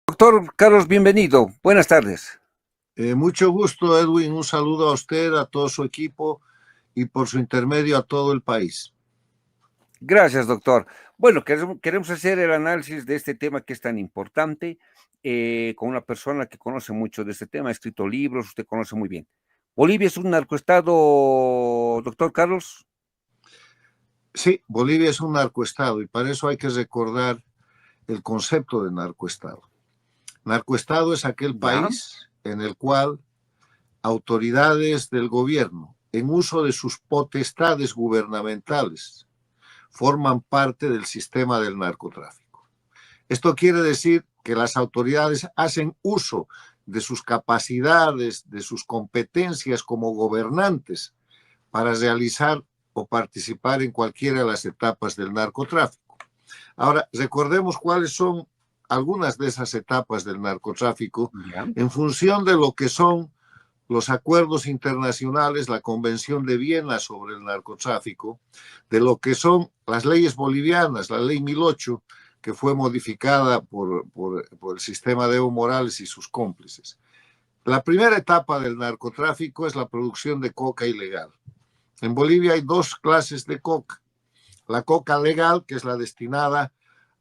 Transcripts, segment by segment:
Doctor Carlos, bienvenido. Buenas tardes. Mucho gusto, Edwin. Un saludo a usted, a todo su equipo y por su intermedio a todo el país. Gracias, doctor. Bueno, queremos hacer el análisis de este tema que es tan importante con una persona que conoce mucho de este tema, ha escrito libros, usted conoce muy bien. ¿Bolivia es un narcoestado, doctor Carlos? Sí, Bolivia es un narcoestado y para eso hay que recordar el concepto de narcoestado. Narcoestado es aquel Ya, país en el cual autoridades del gobierno, en uso de sus potestades gubernamentales, forman parte del sistema del narcotráfico. Esto quiere decir que las autoridades hacen uso de sus capacidades, de sus competencias como gobernantes para realizar o participar en cualquiera de las etapas del narcotráfico. Ahora, recordemos cuáles son algunas de esas etapas del narcotráfico ya, en función de lo que son los acuerdos internacionales, la Convención de Viena sobre el narcotráfico, de lo que son las leyes bolivianas, la ley 1008, que fue modificada por el sistema de Evo Morales y sus cómplices. La primera etapa del narcotráfico es la producción de coca ilegal. En Bolivia hay dos clases de coca. La coca legal, que es la destinada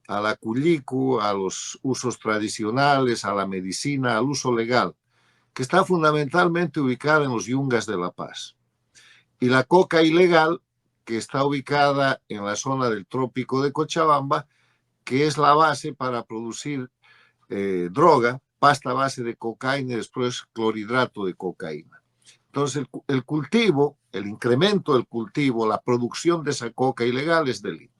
a la culicu, a los usos tradicionales, a la medicina, al uso legal, que está fundamentalmente ubicada en los yungas de La Paz. Y la coca ilegal, que está ubicada en la zona del trópico de Cochabamba, que es la base para producir droga, pasta base de cocaína y después clorhidrato de cocaína. Entonces, el cultivo, el incremento del cultivo, la producción de esa coca ilegal es delito.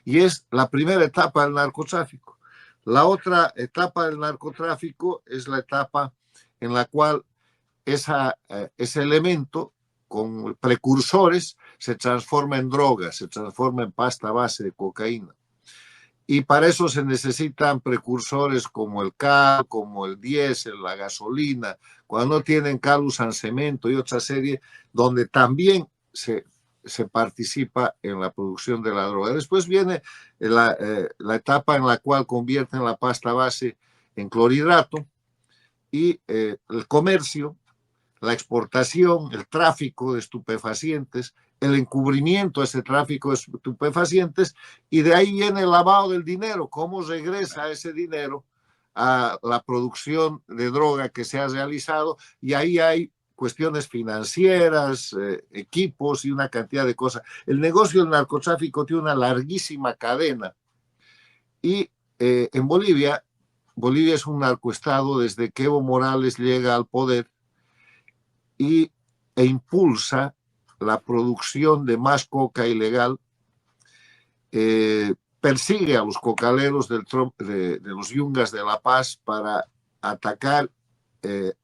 Y es la primera etapa del narcotráfico. La otra etapa del narcotráfico es la etapa en la cual ese elemento con precursores se transforma en droga, se transforma en pasta base de cocaína. Y para eso se necesitan precursores como el cal, como el diésel, la gasolina. Cuando no tienen cal usan cemento y otra serie donde también se participa en la producción de la droga. Después viene la etapa en la cual convierten la pasta base en clorhidrato y el comercio, la exportación, el tráfico de estupefacientes, el encubrimiento de ese tráfico de estupefacientes, y de ahí viene el lavado del dinero, cómo regresa ese dinero a la producción de droga que se ha realizado, y ahí hay cuestiones financieras, equipos y una cantidad de cosas. El negocio del narcotráfico tiene una larguísima cadena y en Bolivia, Bolivia es un narcoestado desde que Evo Morales llega al poder y, impulsa la producción de más coca ilegal, persigue a los cocaleros de los yungas de La Paz para atacar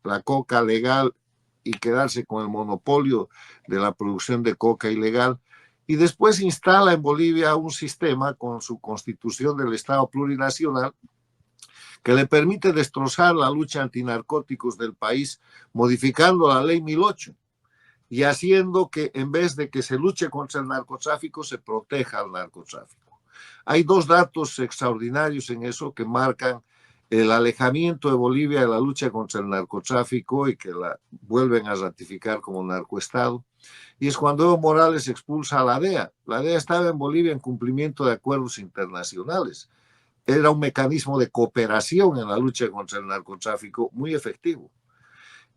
la coca legal y quedarse con el monopolio de la producción de coca ilegal. Y después instala en Bolivia un sistema con su constitución del Estado plurinacional que le permite destrozar la lucha antinarcóticos del país, modificando la ley 1008 y haciendo que en vez de que se luche contra el narcotráfico, se proteja al narcotráfico. Hay dos datos extraordinarios en eso que marcan el alejamiento de Bolivia de la lucha contra el narcotráfico y que la vuelven a ratificar como narcoestado. Y es cuando Evo Morales expulsa a la DEA. La DEA estaba en Bolivia en cumplimiento de acuerdos internacionales. Era un mecanismo de cooperación en la lucha contra el narcotráfico muy efectivo.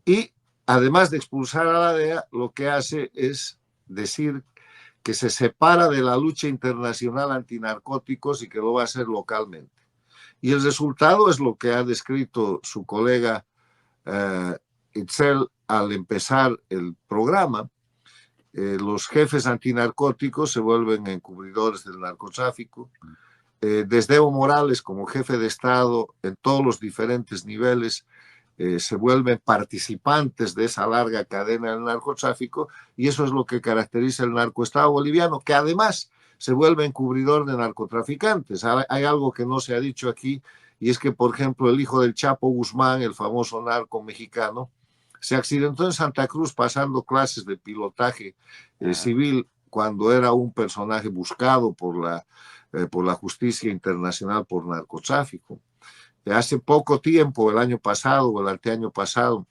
Y además de expulsar a la DEA, lo que hace es decir que se separa de la lucha internacional antinarcóticos y que lo va a hacer localmente. Y el resultado es lo que ha descrito su colega Itzel al empezar el programa. Los jefes antinarcóticos se vuelven encubridores del narcotráfico. Desde Evo Morales como jefe de Estado en todos los diferentes niveles, se vuelven participantes de esa larga cadena del narcotráfico, y eso es lo que caracteriza el narcoestado boliviano, que además se vuelve encubridor de narcotraficantes. Hay algo que no se ha dicho aquí, y es que, por ejemplo, el hijo del Chapo Guzmán, el famoso narco mexicano, se accidentó en Santa Cruz pasando clases de pilotaje civil cuando era un personaje buscado por la justicia internacional por narcotráfico. hace poco tiempo, el año pasado o el anteaño pasado,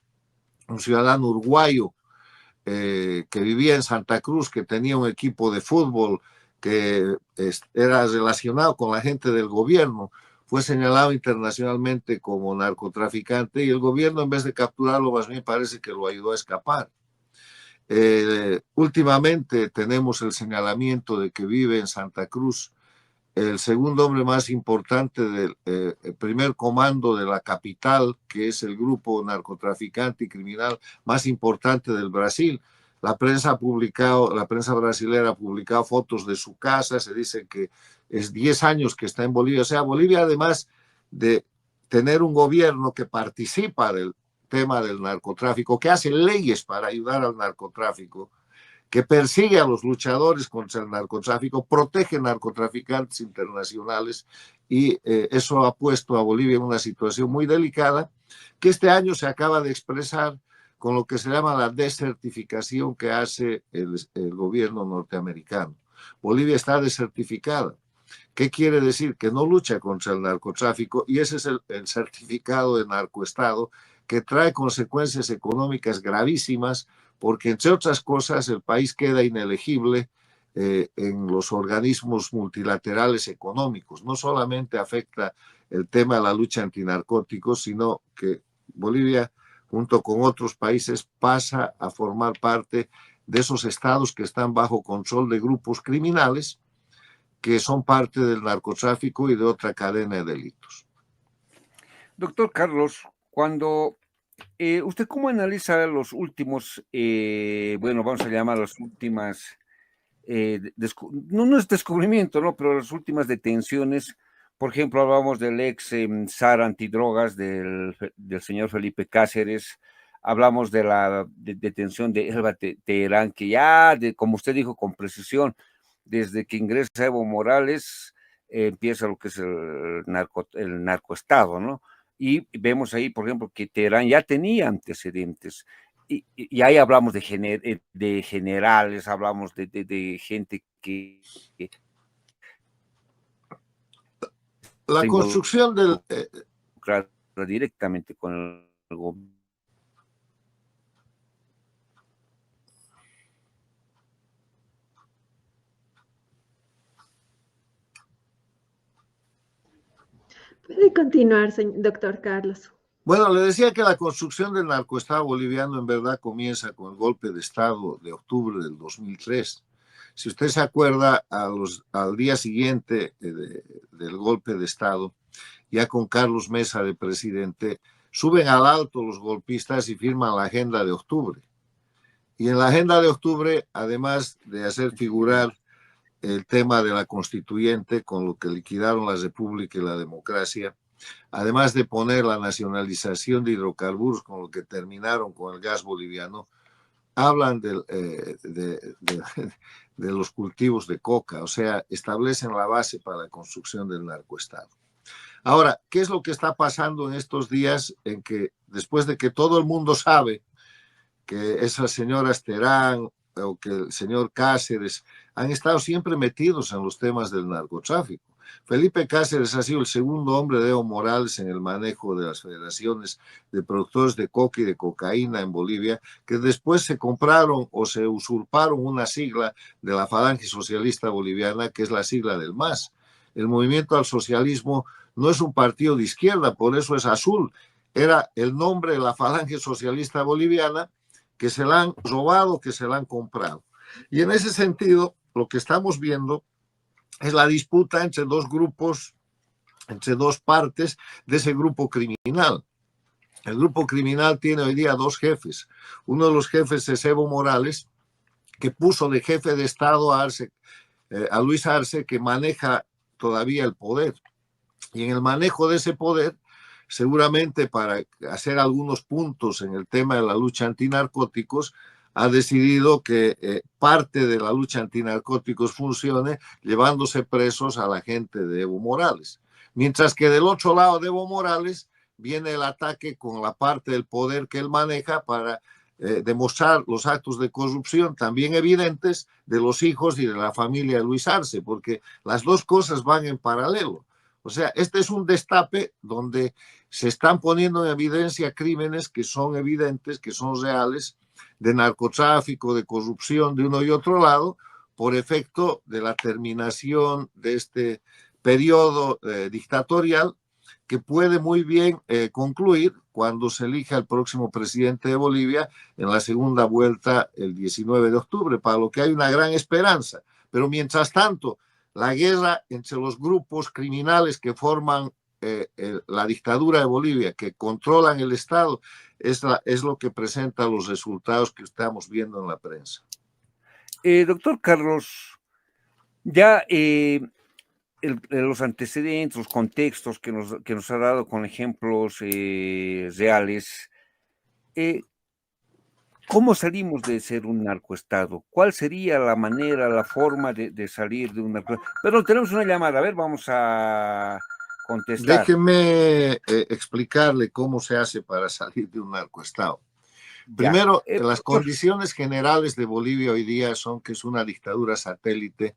un ciudadano uruguayo que vivía en Santa Cruz, que tenía un equipo de fútbol que era relacionado con la gente del gobierno, fue señalado internacionalmente como narcotraficante y el gobierno, en vez de capturarlo, más bien parece que lo ayudó a escapar. Últimamente tenemos el señalamiento de que vive en Santa Cruz el segundo hombre más importante del primer comando de la capital, que es el grupo narcotraficante y criminal más importante del Brasil. La prensa brasileña ha publicado fotos de su casa, se dice que es 10 años que está en Bolivia. O sea, Bolivia, además de tener un gobierno que participa del tema del narcotráfico, que hace leyes para ayudar al narcotráfico, que persigue a los luchadores contra el narcotráfico, protege narcotraficantes internacionales y eso ha puesto a Bolivia en una situación muy delicada que este año se acaba de expresar con lo que se llama la desertificación que hace el gobierno norteamericano. Bolivia está desertificada. ¿Qué quiere decir? Que no lucha contra el narcotráfico y ese es el certificado de narcoestado que trae consecuencias económicas gravísimas porque, entre otras cosas, el país queda inelegible en los organismos multilaterales económicos. No solamente afecta el tema de la lucha antinarcóticos, sino que Bolivia, junto con otros países, pasa a formar parte de esos estados que están bajo control de grupos criminales que son parte del narcotráfico y de otra cadena de delitos. Doctor Carlos, cuando ¿usted cómo analiza los últimos, bueno, vamos a llamar las últimas, no es descubrimiento, ¿no? Pero las últimas detenciones, por ejemplo, hablamos del ex SAR antidrogas del señor Felipe Cáceres, hablamos de la detención de Elba Teherán, que ya, como usted dijo con precisión, desde que ingresa Evo Morales, empieza lo que es el narcoestado, ¿no? Y vemos ahí, por ejemplo, que Teherán ya tenía antecedentes. Y ahí hablamos de generales, hablamos de gente que La construcción del... directamente con el gobierno. Puede continuar, doctor Carlos. Bueno, le decía que la construcción del narcoestado boliviano en verdad comienza con el golpe de Estado de octubre del 2003. Si usted se acuerda, al día siguiente del golpe de Estado, ya con Carlos Mesa de presidente, suben al alto los golpistas y firman la agenda de octubre. Y en la agenda de octubre, además de hacer figurar el tema de la constituyente, con lo que liquidaron la república y la democracia, además de poner la nacionalización de hidrocarburos, con lo que terminaron con el gas boliviano, hablan de los cultivos de coca, o sea, establecen la base para la construcción del narcoestado. Ahora, ¿qué es lo que está pasando en estos días en que, después de que todo el mundo sabe que esas señoras Terán o que el señor Cáceres han estado siempre metidos en los temas del narcotráfico? Felipe Cáceres ha sido el segundo hombre de Evo Morales en el manejo de las federaciones de productores de coca y de cocaína en Bolivia, que después se compraron o se usurparon una sigla de la Falange Socialista Boliviana, que es la sigla del MAS. El Movimiento al Socialismo no es un partido de izquierda, por eso es azul. Era el nombre de la Falange Socialista Boliviana, que se la han robado, que se la han comprado. Y en ese sentido, lo que estamos viendo es la disputa entre dos grupos, entre dos partes de ese grupo criminal. El grupo criminal tiene hoy día dos jefes. Uno de los jefes es Evo Morales, que puso de jefe de Estado a Luis Arce, que maneja todavía el poder. Y en el manejo de ese poder, seguramente para hacer algunos puntos en el tema de la lucha antinarcóticos, ha decidido que parte de la lucha antinarcóticos funcione llevándose presos a la gente de Evo Morales. Mientras que del otro lado de Evo Morales viene el ataque con la parte del poder que él maneja para demostrar los actos de corrupción también evidentes de los hijos y de la familia de Luis Arce, porque las dos cosas van en paralelo. O sea, este es un destape donde se están poniendo en evidencia crímenes que son evidentes, que son reales, de narcotráfico, de corrupción de uno y otro lado, por efecto de la terminación de este periodo dictatorial que puede muy bien concluir cuando se elija el próximo presidente de Bolivia en la segunda vuelta el 19 de octubre, para lo que hay una gran esperanza. Pero mientras tanto, la guerra entre los grupos criminales que forman la dictadura de Bolivia, que controlan el Estado, es lo que presenta los resultados que estamos viendo en la prensa. Doctor Carlos, ya los antecedentes, los contextos que nos ha dado con ejemplos reales, ¿cómo salimos de ser un narcoestado? ¿Cuál sería la manera, la forma de salir de un narcoestado? Pero tenemos una llamada, a ver, vamos a contestar. Déjeme explicarle cómo se hace para salir de un narcoestado. Primero, las condiciones generales de Bolivia hoy día son que es una dictadura satélite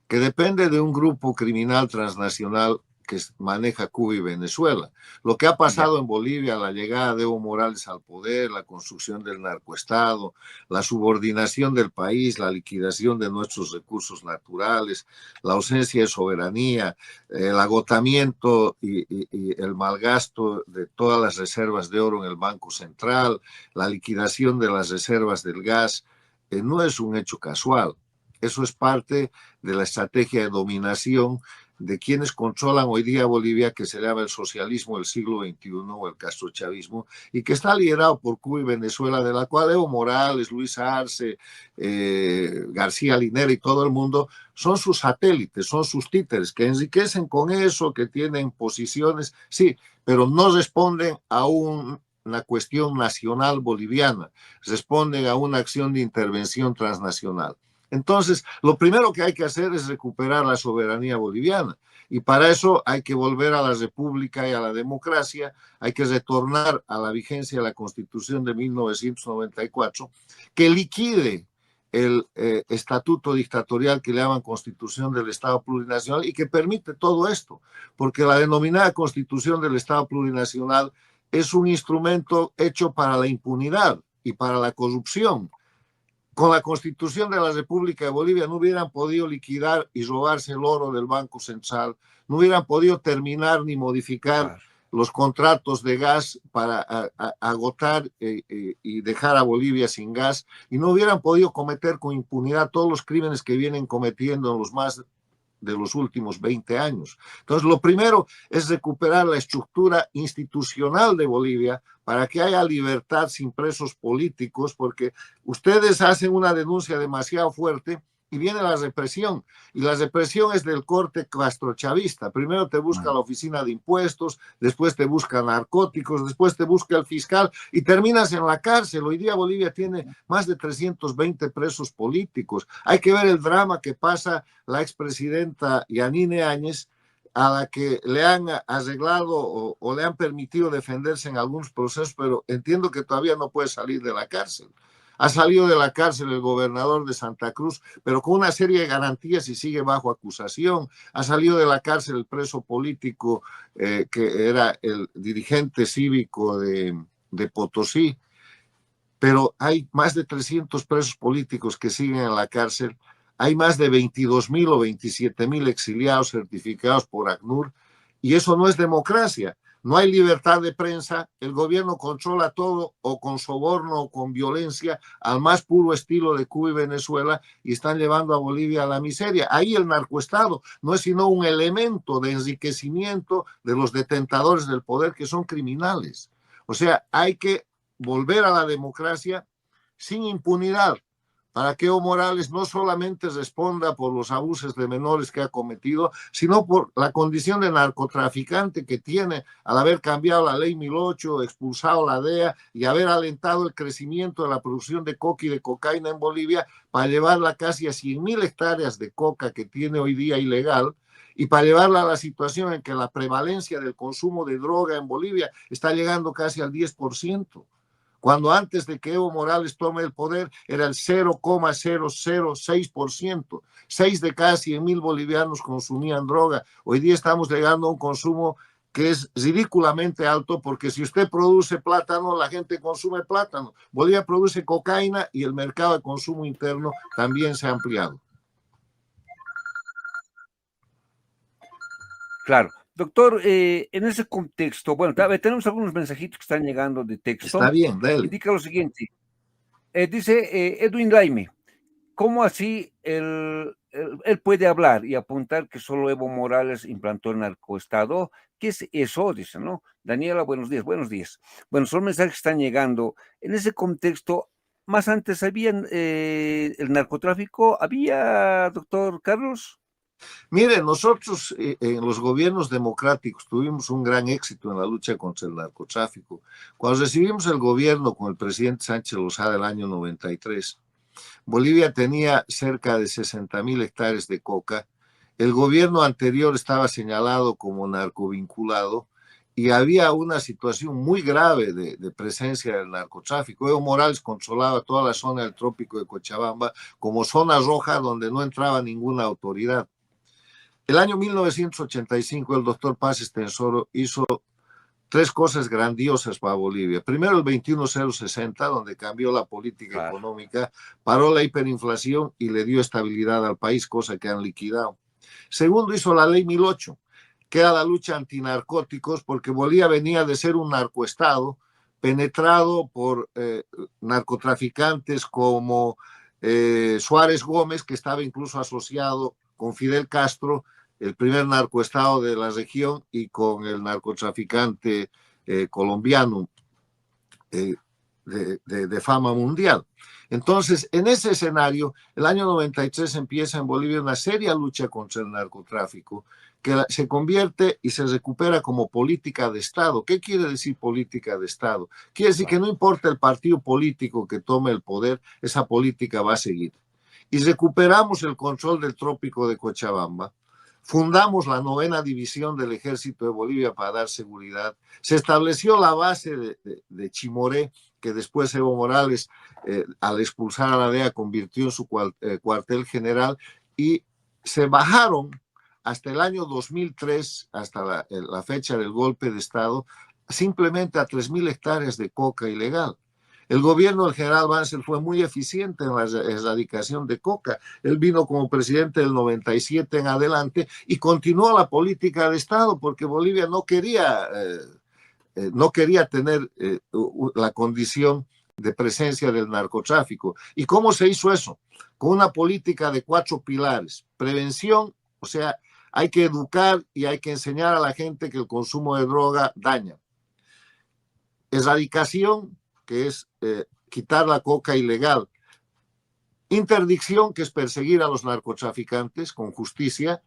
que depende de un grupo criminal transnacional que maneja Cuba y Venezuela. Lo que ha pasado en Bolivia, la llegada de Evo Morales al poder, la construcción del narcoestado, la subordinación del país, la liquidación de nuestros recursos naturales, la ausencia de soberanía, el agotamiento y el malgasto de todas las reservas de oro en el Banco Central, la liquidación de las reservas del gas, no es un hecho casual. Eso es parte de la estrategia de dominación de quienes controlan hoy día Bolivia, que se llama el socialismo del siglo XXI o el castrochavismo, y que está liderado por Cuba y Venezuela, de la cual Evo Morales, Luis Arce, García Linera y todo el mundo son sus satélites, son sus títeres, que enriquecen con eso, que tienen posiciones, sí, pero no responden a una cuestión nacional boliviana, responden a una acción de intervención transnacional. Entonces, lo primero que hay que hacer es recuperar la soberanía boliviana y para eso hay que volver a la república y a la democracia, hay que retornar a la vigencia de la Constitución de 1994, que liquide el estatuto dictatorial que le llaman Constitución del Estado Plurinacional y que permite todo esto, porque la denominada Constitución del Estado Plurinacional es un instrumento hecho para la impunidad y para la corrupción. Con la Constitución de la República de Bolivia no hubieran podido liquidar y robarse el oro del Banco Central, no hubieran podido terminar ni modificar los contratos de gas para agotar y dejar a Bolivia sin gas, y no hubieran podido cometer con impunidad todos los crímenes que vienen cometiendo en los más de los últimos 20 años. Entonces, lo primero es recuperar la estructura institucional de Bolivia para que haya libertad sin presos políticos, porque ustedes hacen una denuncia demasiado fuerte y viene la represión, y la represión es del corte castrochavista. Primero te busca la oficina de impuestos, después te busca narcóticos, después te busca el fiscal y terminas en la cárcel. Hoy día Bolivia tiene más de 320 presos políticos. Hay que ver el drama que pasa la expresidenta Yanine Áñez, a la que le han arreglado o le han permitido defenderse en algunos procesos, pero entiendo que todavía no puede salir de la cárcel. Ha salido de la cárcel el gobernador de Santa Cruz, pero con una serie de garantías y sigue bajo acusación. Ha salido de la cárcel el preso político que era el dirigente cívico de Potosí, pero hay más de 300 presos políticos que siguen en la cárcel. Hay más de 22,000 o 27,000 exiliados certificados por ACNUR, y eso no es democracia. No hay libertad de prensa, el gobierno controla todo o con soborno o con violencia al más puro estilo de Cuba y Venezuela, y están llevando a Bolivia a la miseria. Ahí el narcoestado no es sino un elemento de enriquecimiento de los detentadores del poder, que son criminales. O sea, hay que volver a la democracia sin impunidad, para que Evo Morales no solamente responda por los abusos de menores que ha cometido, sino por la condición de narcotraficante que tiene al haber cambiado la ley 1008, expulsado la DEA y haber alentado el crecimiento de la producción de coca y de cocaína en Bolivia para llevarla casi a 100,000 hectáreas de coca que tiene hoy día ilegal, y para llevarla a la situación en que la prevalencia del consumo de droga en Bolivia está llegando casi al 10%. cuando antes de que Evo Morales tome el poder era el 0,006%. 6 de cada 100.000 bolivianos consumían droga. Hoy día estamos llegando a un consumo que es ridículamente alto, porque si usted produce plátano, la gente consume plátano. Bolivia produce cocaína y el mercado de consumo interno también se ha ampliado. Claro. Doctor, en ese contexto, bueno, tenemos algunos mensajitos que están llegando de texto. Está bien, dale. Indica lo siguiente. Dice Edwin Laime, ¿cómo así él puede hablar y apuntar que solo Evo Morales implantó el narcoestado? ¿Qué es eso? Dice, ¿no? Daniela, buenos días, buenos días. Bueno, son mensajes que están llegando. En ese contexto, más antes había el narcotráfico, ¿había, doctor Carlos? Mire, nosotros en los gobiernos democráticos tuvimos un gran éxito en la lucha contra el narcotráfico. Cuando recibimos el gobierno con el presidente Sánchez Lozada el año 93, Bolivia tenía cerca de 60.000 hectáreas de coca. El gobierno anterior estaba señalado como narcovinculado y había una situación muy grave de presencia del narcotráfico. Evo Morales controlaba toda la zona del trópico de Cochabamba como zona roja donde no entraba ninguna autoridad. El año 1985 el doctor Paz Estenssoro hizo 3 cosas grandiosas para Bolivia. Primero, el 21060, donde cambió la política económica, paró la hiperinflación y le dio estabilidad al país, cosa que han liquidado. Segundo, hizo la ley 1008, que era la lucha antinarcóticos, porque Bolivia venía de ser un narcoestado penetrado por narcotraficantes como Suárez Gómez, que estaba incluso asociado con Fidel Castro, el primer narcoestado de la región, y con el narcotraficante colombiano de fama mundial. Entonces, en ese escenario, el año 93 empieza en Bolivia una seria lucha contra el narcotráfico, que se convierte y se recupera como política de Estado. ¿Qué quiere decir política de Estado? Quiere decir que no importa el partido político que tome el poder, esa política va a seguir. Y recuperamos el control del trópico de Cochabamba. Fundamos la 9ª División del Ejército de Bolivia para dar seguridad. Se estableció la base de Chimoré, que después Evo Morales, al expulsar a la DEA, convirtió en su cuartel general, y se bajaron hasta el año 2003, hasta la fecha del golpe de Estado, simplemente a 3.000 hectáreas de coca ilegal. El gobierno del general Banzer fue muy eficiente en la erradicación de coca. Él vino como presidente del 97 en adelante y continuó la política de Estado, porque Bolivia no quería tener la condición de presencia del narcotráfico. ¿Y cómo se hizo eso? Con una política de 4 pilares. Prevención, o sea, hay que educar y hay que enseñar a la gente que el consumo de droga daña. Erradicación, que es quitar la coca ilegal. Interdicción, que es perseguir a los narcotraficantes con justicia.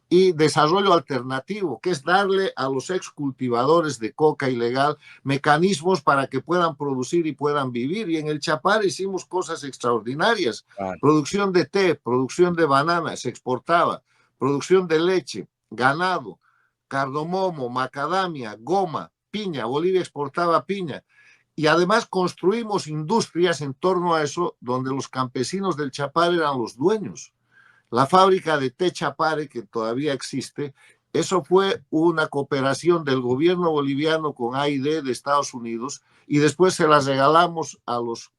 Y desarrollo alternativo, que es darle a los excultivadores de coca ilegal mecanismos para que puedan producir y puedan vivir. Y en el Chapare hicimos cosas extraordinarias. Producción de té, producción de banana, se exportaba. Producción de leche, ganado, cardamomo, macadamia, goma, piña. Bolivia exportaba piña. Y además construimos industrias en torno a eso, donde los campesinos del Chapare eran los dueños. La fábrica de té Chapare, que todavía existe, eso fue una cooperación del gobierno boliviano con AID de Estados Unidos, y después se las regalamos a los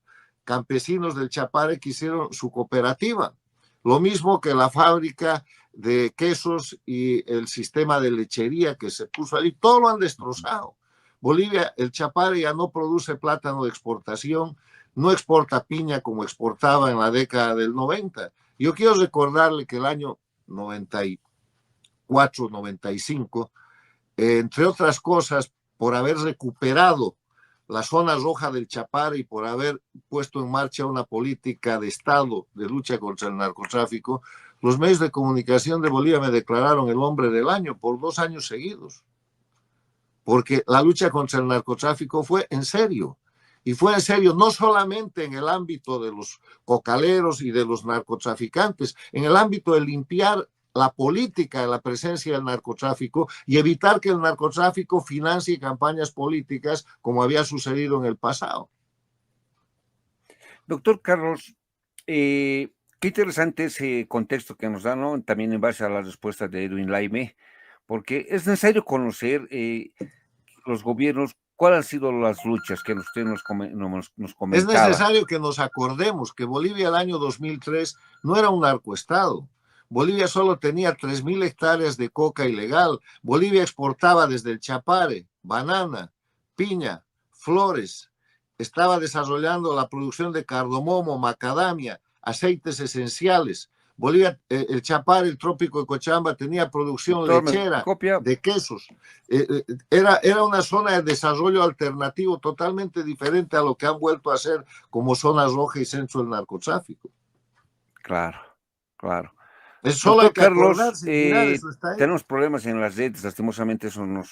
campesinos del Chapare que hicieron su cooperativa. Lo mismo que la fábrica de quesos y el sistema de lechería que se puso ahí, todo lo han destrozado. Bolivia, el Chapare ya no produce plátano de exportación, no exporta piña como exportaba en la década del 90. Yo quiero recordarle que el año 94, 95, entre otras cosas, por haber recuperado la zona roja del Chapare y por haber puesto en marcha una política de Estado de lucha contra el narcotráfico, los medios de comunicación de Bolivia me declararon el hombre del año por 2 años seguidos. Porque la lucha contra el narcotráfico fue en serio. Y fue en serio no solamente en el ámbito de los cocaleros y de los narcotraficantes, en el ámbito de limpiar la política de la presencia del narcotráfico y evitar que el narcotráfico financie campañas políticas como había sucedido en el pasado. Doctor Carlos, qué interesante ese contexto que nos da, ¿no? También en base a las respuestas de Edwin Laime, porque es necesario conocer los gobiernos, cuáles han sido las luchas que usted nos Es comentaba. necesario que nos acordemos que Bolivia el año 2003 no era un narcoestado. Bolivia solo tenía 3.000 hectáreas de coca ilegal. Bolivia exportaba desde el Chapare, banana, piña, flores. Estaba desarrollando la producción de cardamomo, macadamia, aceites esenciales. Bolivia, el Chapare, el trópico de Cochabamba, tenía producción Doctor, ¿me lechera, copia? de quesos. Era una zona de desarrollo alternativo totalmente diferente a lo que han vuelto a ser como zona roja y centro del narcotráfico. Claro, claro. Es solo hay Doctor que Carlos, acordarse y mirar, eso está ahí. tenemos problemas en las redes, lastimosamente eso nos...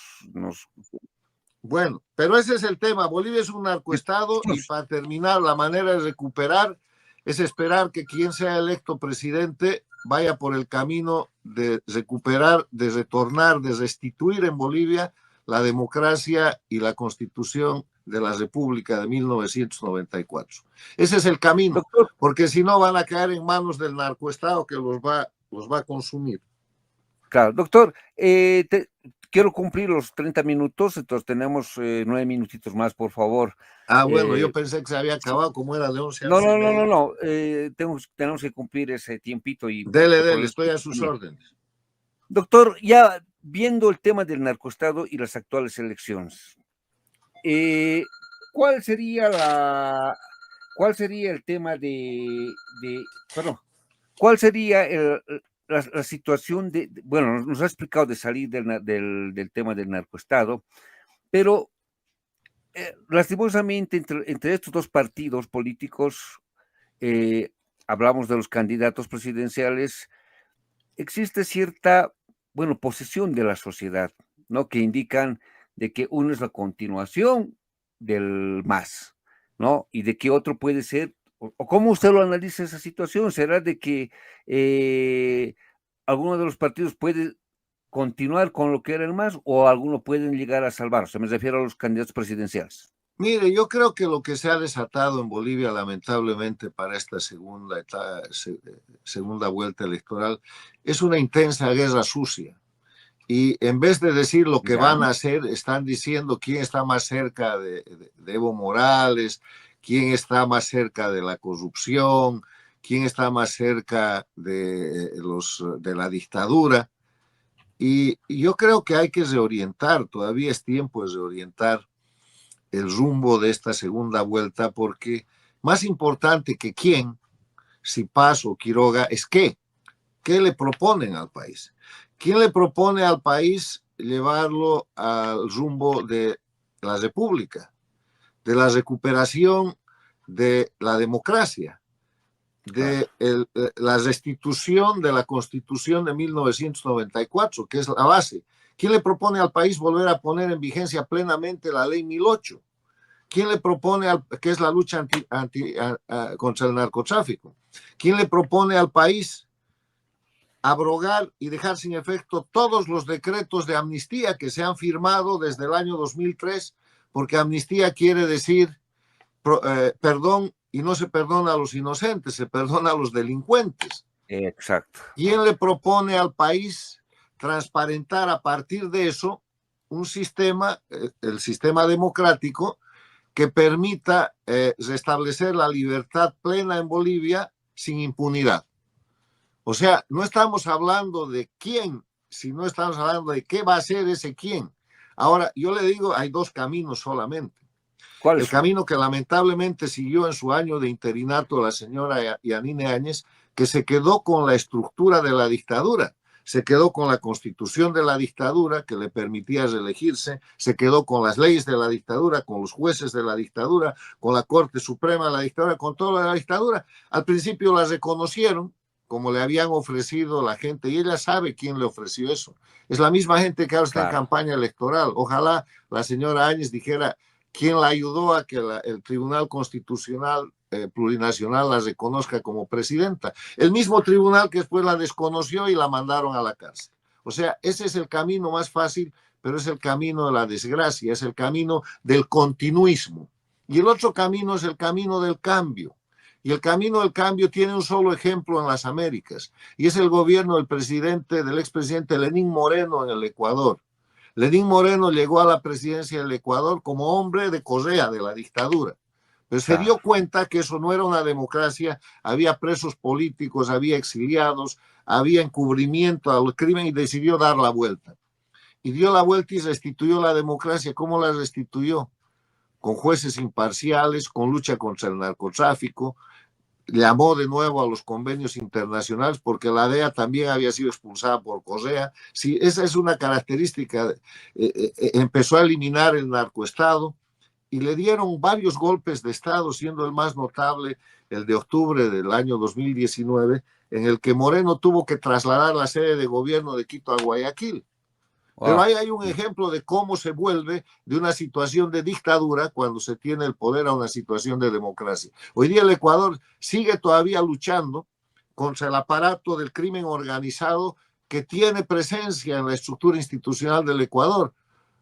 Bueno, pero ese es el tema. Bolivia es un narcoestado y para terminar, la manera de recuperar es esperar que quien sea electo presidente vaya por el camino de recuperar, de retornar, de restituir en Bolivia la democracia y la constitución de la República de 1994. Ese es el camino, Doctor, porque si no van a caer en manos del narcoestado que los va a consumir. claro, doctor, quiero cumplir los 30 minutos, entonces tenemos 9 minutitos más, por favor. Bueno, yo pensé que se había acabado, como era de 11 a No, 11 y no, no, no, media. no, tenemos que cumplir ese tiempito y Dele, por estoy a sus también. órdenes. Doctor, ya viendo el tema del narcoestado y las actuales elecciones, ¿cuál sería el tema perdón, cuál sería la situación bueno, nos ha explicado de salir del tema del narcoestado, pero lastimosamente entre estos dos partidos políticos, hablamos de los candidatos presidenciales, existe cierta, bueno, posesión de la sociedad, ¿no? Que indican de que uno es la continuación del más, ¿no? Y de que otro puede ser, o cómo usted lo analiza esa situación, ¿será de que alguno de los partidos puede continuar con lo que era el MAS o alguno pueden llegar a salvar? O sea, me refiero a los candidatos presidenciales. Mire, yo creo que lo que se ha desatado en Bolivia, lamentablemente, para esta segunda vuelta electoral, es una intensa guerra sucia. Y en vez de decir lo que Ya, van a hacer, están diciendo quién está más cerca de Evo Morales, quién está más cerca de la corrupción, quién está más cerca de la dictadura. Y yo creo que hay que reorientar, todavía es tiempo de reorientar el rumbo de esta segunda vuelta, porque más importante que quién, si Paz o Quiroga, es qué le proponen al país. ¿Quién le propone al país llevarlo al rumbo de la república, de la recuperación de la democracia, claro. de la restitución de la Constitución de 1994, que es la base? ¿Quién le propone al país volver a poner en vigencia plenamente la ley 1008? ¿Quién le propone, que es la lucha contra el narcotráfico? ¿Quién le propone al país abrogar y dejar sin efecto todos los decretos de amnistía que se han firmado desde el año 2003? Porque amnistía quiere decir perdón, y no se perdona a los inocentes, se perdona a los delincuentes. Exacto. ¿Quién le propone al país transparentar a partir de eso un sistema, el sistema democrático, que permita restablecer la libertad plena en Bolivia sin impunidad? O sea, no estamos hablando de quién, sino estamos hablando de qué va a ser ese quién. Ahora, yo le digo, hay dos caminos solamente. ¿Cuáles El son? camino que lamentablemente siguió en su año de interinato la señora Yanine Áñez, que se quedó con la estructura de la dictadura, se quedó con la constitución de la dictadura que le permitía reelegirse, se quedó con las leyes de la dictadura, con los jueces de la dictadura, con la Corte Suprema de la dictadura, con toda la dictadura. Al principio la reconocieron como le habían ofrecido la gente, y ella sabe quién le ofreció eso. Es la misma gente que ahora está en Claro. campaña electoral. Ojalá la señora Áñez dijera quién la ayudó a que el Tribunal Constitucional Plurinacional la reconozca como presidenta. El mismo tribunal que después la desconoció y la mandaron a la cárcel. O sea, ese es el camino más fácil, pero es el camino de la desgracia, es el camino del continuismo. Y el otro camino es el camino del cambio. Y el camino del cambio tiene un solo ejemplo en las Américas, y es el gobierno del expresidente Lenín Moreno en el Ecuador. Lenín Moreno llegó a la presidencia del Ecuador como hombre de Correa, de la dictadura. Pero se dio cuenta que eso no era una democracia, había presos políticos, había exiliados, había encubrimiento al crimen y decidió dar la vuelta. Y dio la vuelta y restituyó la democracia. ¿Cómo la restituyó? Con jueces imparciales, con lucha contra el narcotráfico, llamó de nuevo a los convenios internacionales porque la DEA también había sido expulsada por Correa. Sí, esa es una característica. Empezó a eliminar el narcoestado y le dieron varios golpes de Estado, siendo el más notable el de octubre del año 2019, en el que Moreno tuvo que trasladar la sede de gobierno de Quito a Guayaquil. Pero ahí hay un ejemplo de cómo se vuelve de una situación de dictadura cuando se tiene el poder a una situación de democracia. Hoy día el Ecuador sigue todavía luchando contra el aparato del crimen organizado que tiene presencia en la estructura institucional del Ecuador.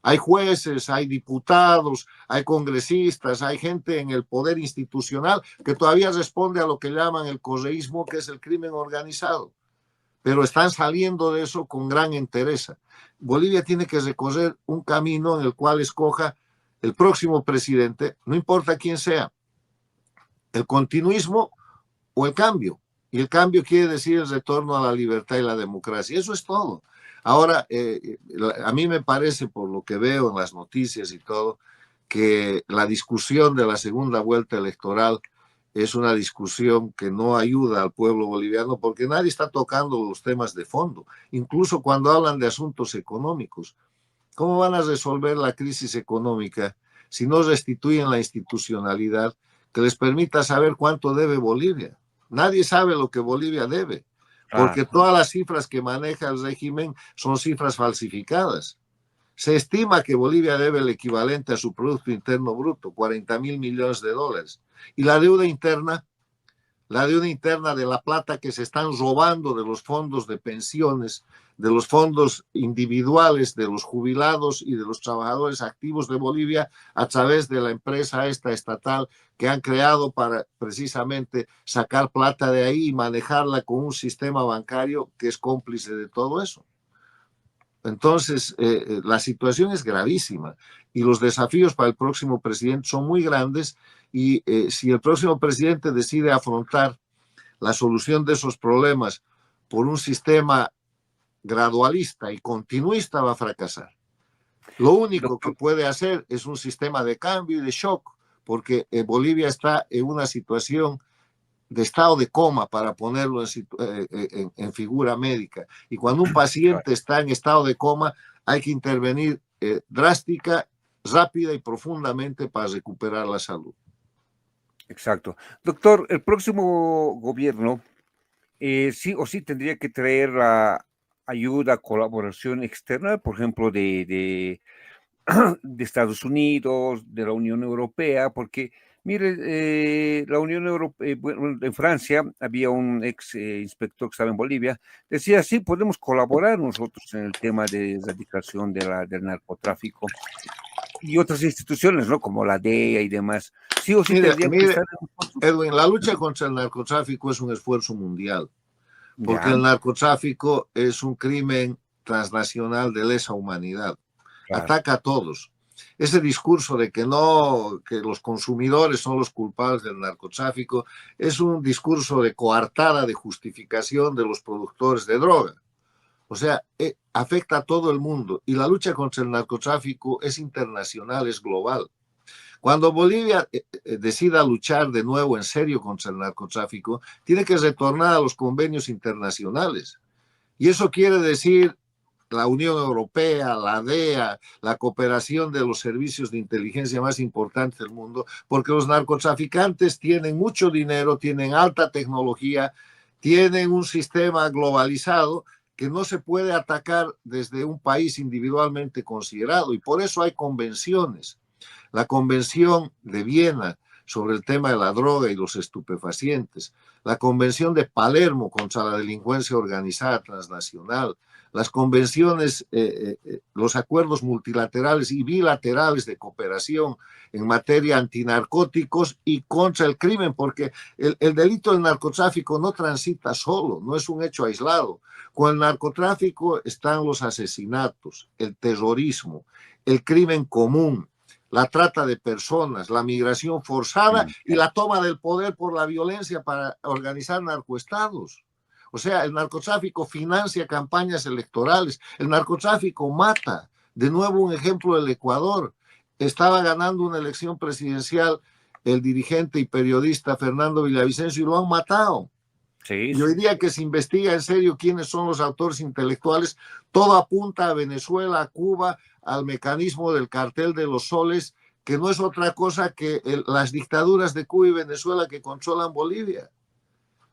Hay jueces, hay diputados, hay congresistas, hay gente en el poder institucional que todavía responde a lo que llaman el correísmo, que es el crimen organizado. Pero están saliendo de eso con gran entereza. Bolivia tiene que recorrer un camino en el cual escoja el próximo presidente, no importa quién sea, el continuismo o el cambio. Y el cambio quiere decir el retorno a la libertad y la democracia. Eso es todo. Ahora, a mí me parece, por lo que veo en las noticias y todo, que la discusión de la segunda vuelta electoral es una discusión que no ayuda al pueblo boliviano porque nadie está tocando los temas de fondo, incluso cuando hablan de asuntos económicos. ¿Cómo van a resolver la crisis económica si no restituyen la institucionalidad que les permita saber cuánto debe Bolivia? Nadie sabe lo que Bolivia debe, porque todas las cifras que maneja el régimen son cifras falsificadas. Se estima que Bolivia debe el equivalente a su Producto Interno Bruto, 40.000 millones de dólares. Y la deuda interna de la plata que se están robando de los fondos de pensiones, de los fondos individuales de los jubilados y de los trabajadores activos de Bolivia a través de la empresa esta estatal que han creado para precisamente sacar plata de ahí y manejarla con un sistema bancario que es cómplice de todo eso. Entonces, la situación es gravísima y los desafíos para el próximo presidente son muy grandes y si el próximo presidente decide afrontar la solución de esos problemas por un sistema gradualista y continuista, va a fracasar. Lo único que puede hacer es un sistema de cambio y de shock, porque Bolivia está en una situación de estado de coma, para ponerlo en figura médica. Y cuando un paciente está en estado de coma, hay que intervenir drástica, rápida y profundamente para recuperar la salud. Exacto. Doctor, el próximo gobierno sí o sí tendría que traer la ayuda, colaboración externa, por ejemplo, de Estados Unidos, de la Unión Europea, porque, mire, la Unión Europea, bueno, en Francia había un ex inspector que estaba en Bolivia, decía, sí, podemos colaborar nosotros en el tema de erradicación del narcotráfico y otras instituciones, ¿no? Como la DEA y demás. Sí o sí tendrían que estar. Edwin, la lucha contra el narcotráfico es un esfuerzo mundial, porque el narcotráfico es un crimen transnacional de lesa humanidad. Ataca a todos. Ese discurso de que los consumidores son los culpables del narcotráfico es un discurso de coartada de justificación de los productores de droga. O sea, afecta a todo el mundo y la lucha contra el narcotráfico es internacional, es global. Cuando Bolivia decida luchar de nuevo en serio contra el narcotráfico, tiene que retornar a los convenios internacionales. Y eso quiere decir la Unión Europea, la DEA, la cooperación de los servicios de inteligencia más importantes del mundo, porque los narcotraficantes tienen mucho dinero, tienen alta tecnología, tienen un sistema globalizado que no se puede atacar desde un país individualmente considerado, y por eso hay convenciones. La Convención de Viena sobre el tema de la droga y los estupefacientes, la Convención de Palermo contra la delincuencia organizada transnacional, las convenciones, los acuerdos multilaterales y bilaterales de cooperación en materia antinarcóticos y contra el crimen, porque el delito del narcotráfico no transita solo, no es un hecho aislado. Con el narcotráfico están los asesinatos, el terrorismo, el crimen común, la trata de personas, la migración forzada y la toma del poder por la violencia para organizar narcoestados. O sea, el narcotráfico financia campañas electorales, el narcotráfico mata. De nuevo un ejemplo del Ecuador. Estaba ganando una elección presidencial el dirigente y periodista Fernando Villavicencio y lo han matado. Sí, Y hoy día que se investiga en serio quiénes son los autores intelectuales, todo apunta a Venezuela, a Cuba, al mecanismo del cartel de los soles, que no es otra cosa que las dictaduras de Cuba y Venezuela que controlan Bolivia.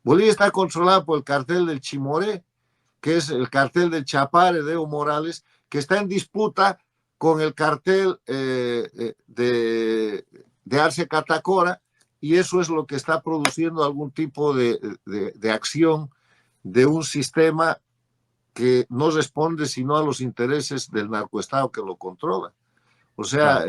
Bolivia está controlada por el cartel del Chimoré, que es el cartel del Chapare de Evo Morales, que está en disputa con el cartel de Arce Catacora, y eso es lo que está produciendo algún tipo de acción de un sistema que no responde sino a los intereses del narcoestado que lo controla. O sea,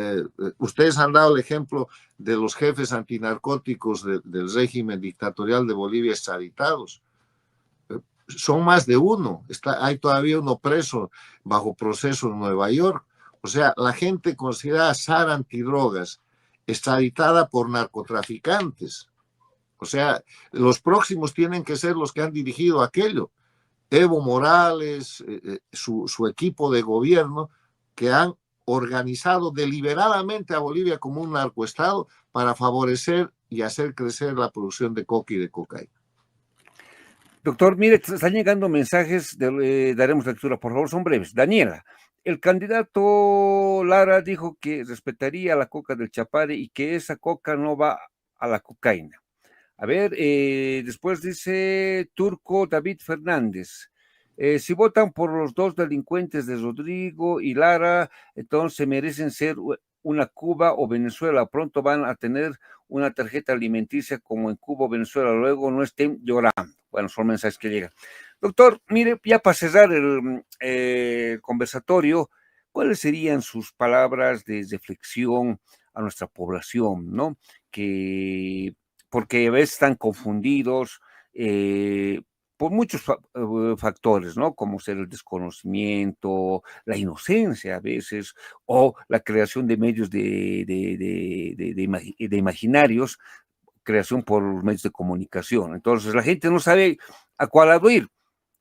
ustedes han dado el ejemplo de los jefes antinarcóticos del régimen dictatorial de Bolivia extraditados. Son más de uno. Hay todavía uno preso bajo proceso en Nueva York. O sea, la gente considera SAR antidrogas extraditada por narcotraficantes. O sea, los próximos tienen que ser los que han dirigido aquello. Evo Morales, su equipo de gobierno, que han organizado deliberadamente a Bolivia como un narcoestado para favorecer y hacer crecer la producción de coca y de cocaína. Doctor, mire, están llegando mensajes, daremos lectura, por favor, son breves. Daniela, el candidato Lara dijo que respetaría la coca del Chapare y que esa coca no va a la cocaína. A ver, después dice Turco David Fernández. Si votan por los dos delincuentes de Rodrigo y Lara, entonces merecen ser una Cuba o Venezuela. Pronto van a tener una tarjeta alimenticia como en Cuba o Venezuela. Luego no estén llorando. Bueno, son mensajes que llegan. Doctor, mire, ya para cerrar el conversatorio, ¿cuáles serían sus palabras de reflexión a nuestra población, ¿no? Porque a veces están confundidos por muchos factores, ¿no? Como ser el desconocimiento, la inocencia a veces, o la creación de medios de imaginarios, creación por los medios de comunicación. Entonces la gente no sabe a cuál lado ir.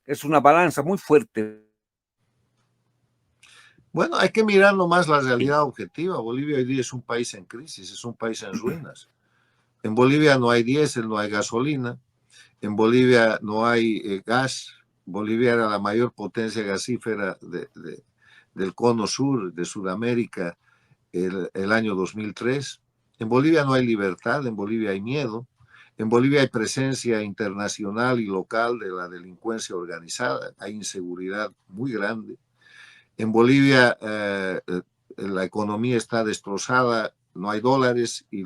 Es una balanza muy fuerte. Bueno, hay que mirar nomás la realidad objetiva. Bolivia hoy día es un país en crisis, es un país en ruinas. En Bolivia no hay diésel, no hay gasolina. En Bolivia no hay gas. Bolivia era la mayor potencia gasífera del cono sur de Sudamérica el año 2003. En Bolivia no hay libertad, en Bolivia hay miedo. En Bolivia hay presencia internacional y local de la delincuencia organizada. Hay inseguridad muy grande. En Bolivia la economía está destrozada, no hay dólares y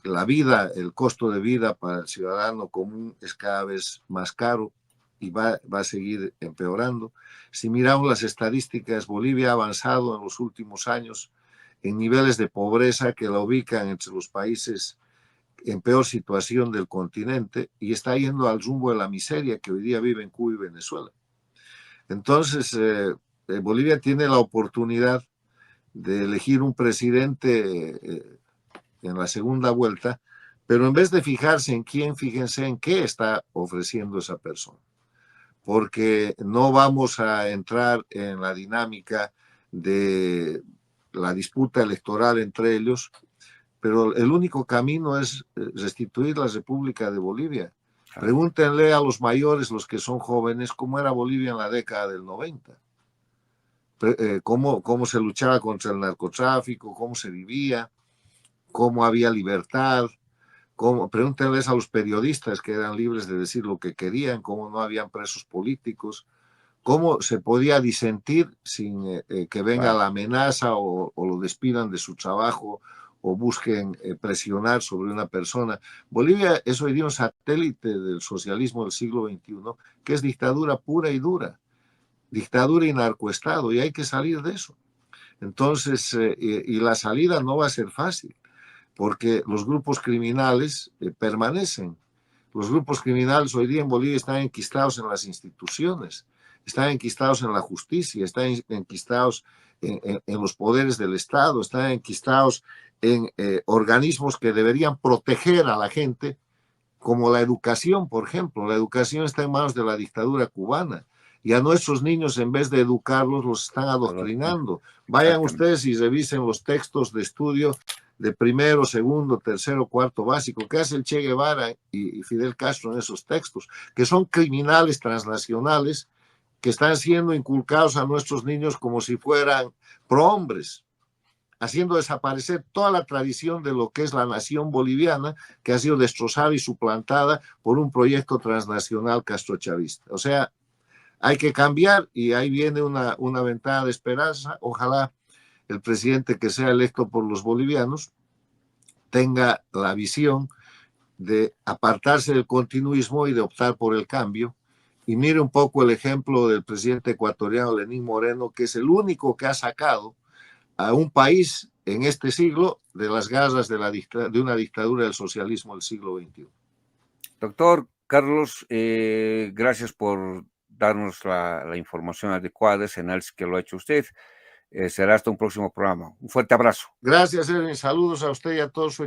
la vida, el costo de vida para el ciudadano común es cada vez más caro y va a seguir empeorando. Si miramos las estadísticas, Bolivia ha avanzado en los últimos años en niveles de pobreza que la ubican entre los países en peor situación del continente y está yendo al rumbo de la miseria que hoy día vive en Cuba y Venezuela. Entonces, Bolivia tiene la oportunidad de elegir un presidente en la segunda vuelta, pero en vez de fijarse en quién, fíjense en qué está ofreciendo esa persona, porque no vamos a entrar en la dinámica de la disputa electoral entre ellos, pero el único camino es restituir la República de Bolivia. Pregúntenle a los mayores, los que son jóvenes, cómo era Bolivia en la década del 90. Cómo se luchaba contra el narcotráfico, cómo se vivía, cómo había libertad. Pregúntenles a los periodistas que eran libres de decir lo que querían, cómo no habían presos políticos, cómo se podía disentir sin que venga la amenaza o lo despidan de su trabajo o busquen presionar sobre una persona. Bolivia es hoy día un satélite del socialismo del siglo XXI, que es dictadura pura y dura, dictadura y narcoestado, y hay que salir de eso. Entonces, y la salida no va a ser fácil, porque los grupos criminales permanecen. Los grupos criminales hoy día en Bolivia están enquistados en las instituciones, están enquistados en la justicia, están enquistados en los poderes del Estado, están enquistados en organismos que deberían proteger a la gente, como la educación, por ejemplo. La educación está en manos de la dictadura cubana. Y a nuestros niños, en vez de educarlos, los están adoctrinando. Vayan ustedes y revisen los textos de estudio de primero, segundo, tercero, cuarto básico. ¿Qué hace el Che Guevara y Fidel Castro en esos textos? Que son criminales transnacionales que están siendo inculcados a nuestros niños como si fueran prohombres, haciendo desaparecer toda la tradición de lo que es la nación boliviana, que ha sido destrozada y suplantada por un proyecto transnacional castrochavista. O sea, hay que cambiar y ahí viene una ventana de esperanza. Ojalá el presidente que sea electo por los bolivianos tenga la visión de apartarse del continuismo y de optar por el cambio. Y mire un poco el ejemplo del presidente ecuatoriano Lenín Moreno, que es el único que ha sacado a un país en este siglo de las garras de una dictadura del socialismo del siglo XXI. Doctor Carlos, gracias por darnos la información adecuada, ese análisis que lo ha hecho usted. Será hasta un próximo programa. Un fuerte abrazo. Gracias, Edwin. Saludos a usted y a todos su